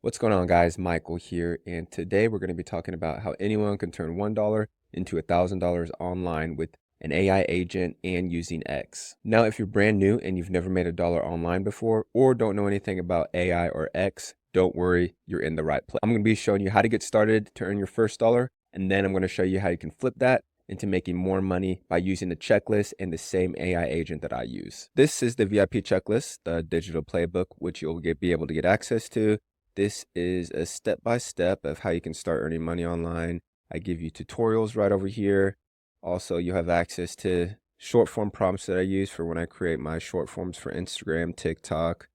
What's going on, guys? Michael here, and today we're going to be talking about how anyone can turn $1 into $1,000 online with an AI agent and using X. Now, if you're brand new and you've never made a dollar online before or don't know anything about AI or X, don't worry, you're in the right place. I'm going to be showing you how to get started to earn your first dollar, and then I'm going to show you how you can flip that into making more money by using the checklist and the same AI agent that I use. This is the VIP checklist, the digital playbook, which you'll be able to get access to. This is a step-by-step of how you can start earning money online. I give you tutorials right over here. Also, you have access to short form prompts that I use for when I create my short forms for Instagram, TikTok,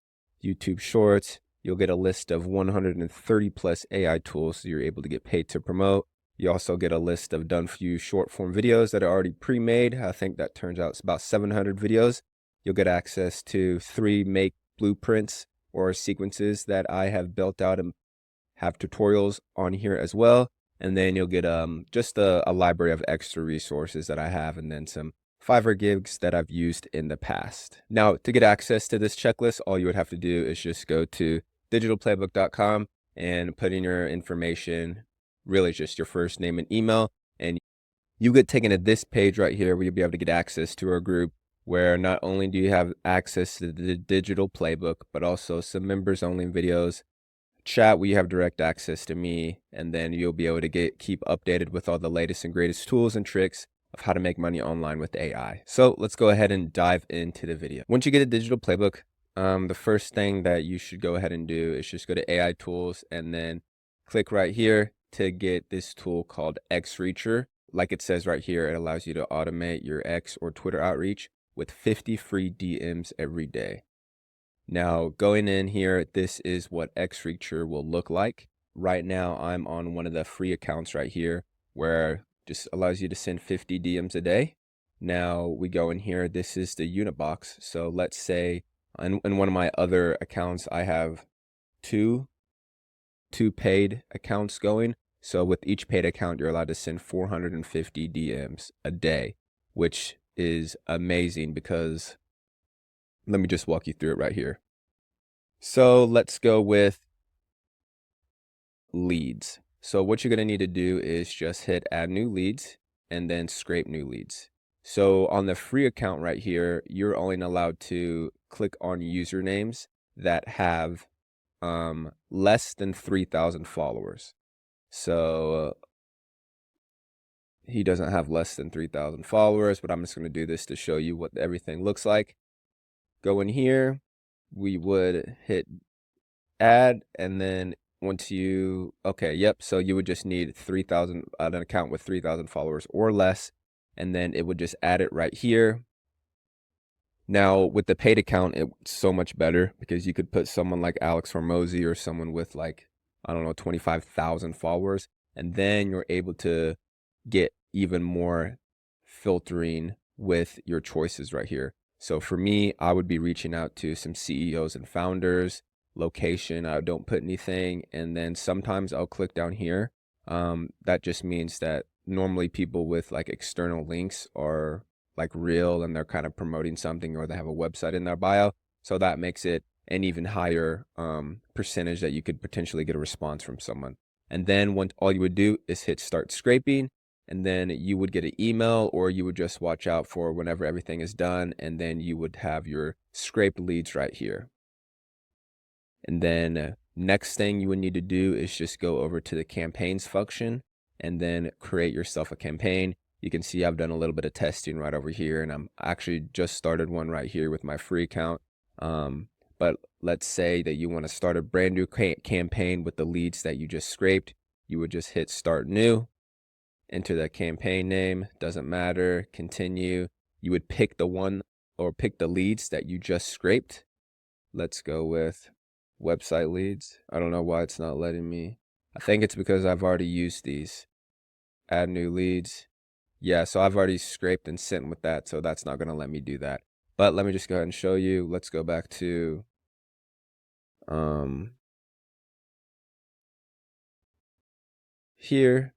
YouTube Shorts. You'll get a list of 130 plus AI tools so you're able to get paid to promote. You also get a list of done for you short form videos that are already pre-made. I think that turns out it's about 700 videos. You'll get access to 3 make blueprints or sequences that I have built out and have tutorials on here as well. And then you'll get just a library of extra resources that I have, and then some Fiverr gigs that I've used in the past. Now, to get access to this checklist, all you would have to do is just go to digitalplaybook.com and put in your information, really just your first name and email, and you get taken to this page right here where you'll be able to get access to our group, where not only do you have access to the digital playbook, but also some members only videos, chat where you have direct access to me, and then you'll be able to keep updated with all the latest and greatest tools and tricks of how to make money online with AI. So let's go ahead and dive into the video. Once you get a digital playbook, the first thing that you should go ahead and do is just go to AI tools and then click right here to get this tool called XReacher. Like it says right here, it allows you to automate your X or Twitter outreach with 50 free DMs every day. Now, going in here, this is what XReacher will look like. Right now, I'm on one of the free accounts right here where just allows you to send 50 DMs a day. Now, we go in here, this is the unit box. So let's say in one of my other accounts, I have two paid accounts going. So with each paid account, you're allowed to send 450 DMs a day, which is amazing because let me just walk you through it right here. So let's go with leads. So what you're going to need to do is just hit add new leads and then scrape new leads. So on the free account right here, you're only allowed to click on usernames that have less than 3,000 followers. So he doesn't have less than 3,000 followers, but I'm just going to do this to show you what everything looks like. Go in here, we would hit add, and then once you, okay, yep, so you would just need 3,000, an account with 3,000 followers or less, and then it would just add it right here. Now, with the paid account, it's so much better because you could put someone like Alex Hormozy or someone with like, I don't know, 25,000 followers, and then you're able to get even more filtering with your choices right here. So for me, I would be reaching out to some CEOs and founders. Location, I don't put anything, and then sometimes I'll click down here. That just means that normally people with like external links are like real and they're kind of promoting something, or they have a website in their bio, so that makes it an even higher percentage that you could potentially get a response from someone. And then all you would do is hit start scraping, and then you would get an email, or you would just watch out for whenever everything is done, and then you would have your scraped leads right here. And then next thing you would need to do is just go over to the campaigns function and then create yourself a campaign. You can see I've done a little bit of testing right over here, and I'm actually just started one right here with my free account. But let's say that you want to start a brand new campaign with the leads that you just scraped. You would just hit start new, enter the campaign name, doesn't matter, continue. You would pick the one or pick the leads that you just scraped. Let's go with website leads. I don't know why it's not letting me. I think it's because I've already used these. Add new leads. Yeah, so I've already scraped and sent with that, so that's not going to let me do that. But let me just go ahead and show you. Let's go back to here.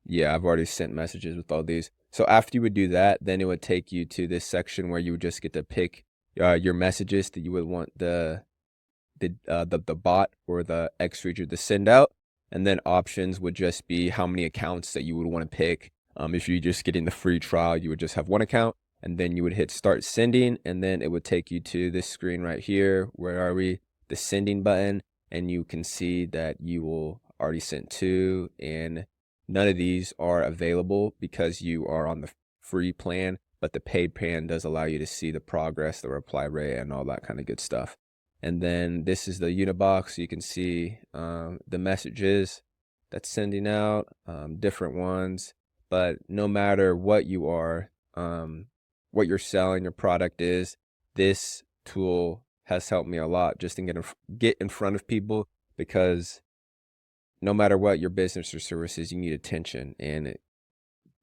Yeah, I've already sent messages with all these. So after you would do that, then it would take you to this section where you would just get to pick your messages that you would want the bot or the X feature to send out. And then options would just be how many accounts that you would want to pick. If you're just getting the free trial, you would just have one account, and then you would hit start sending, and then it would take you to this screen right here. Where are we? The sending button, and you can see that you will already sent two, and none of these are available because you are on the free plan, but the paid plan does allow you to see the progress, the reply rate, and all that kind of good stuff. And then this is the Unibox. So you can see the messages that's sending out, different ones. But no matter what you are, what you're selling, your product is, this tool has helped me a lot just to get in front of people, because no matter what your business or service is, you need attention, and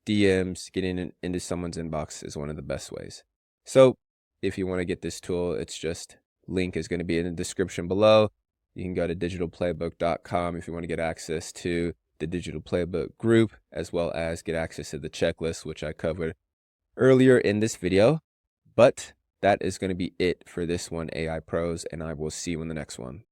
DMs, into someone's inbox is one of the best ways. So if you want to get this tool, it's just link is going to be in the description below. You can go to digitalplaybook.com if you want to get access to the Digital Playbook group, as well as get access to the checklist, which I covered earlier in this video. But that is going to be it for this one, AI Pros, and I will see you in the next one.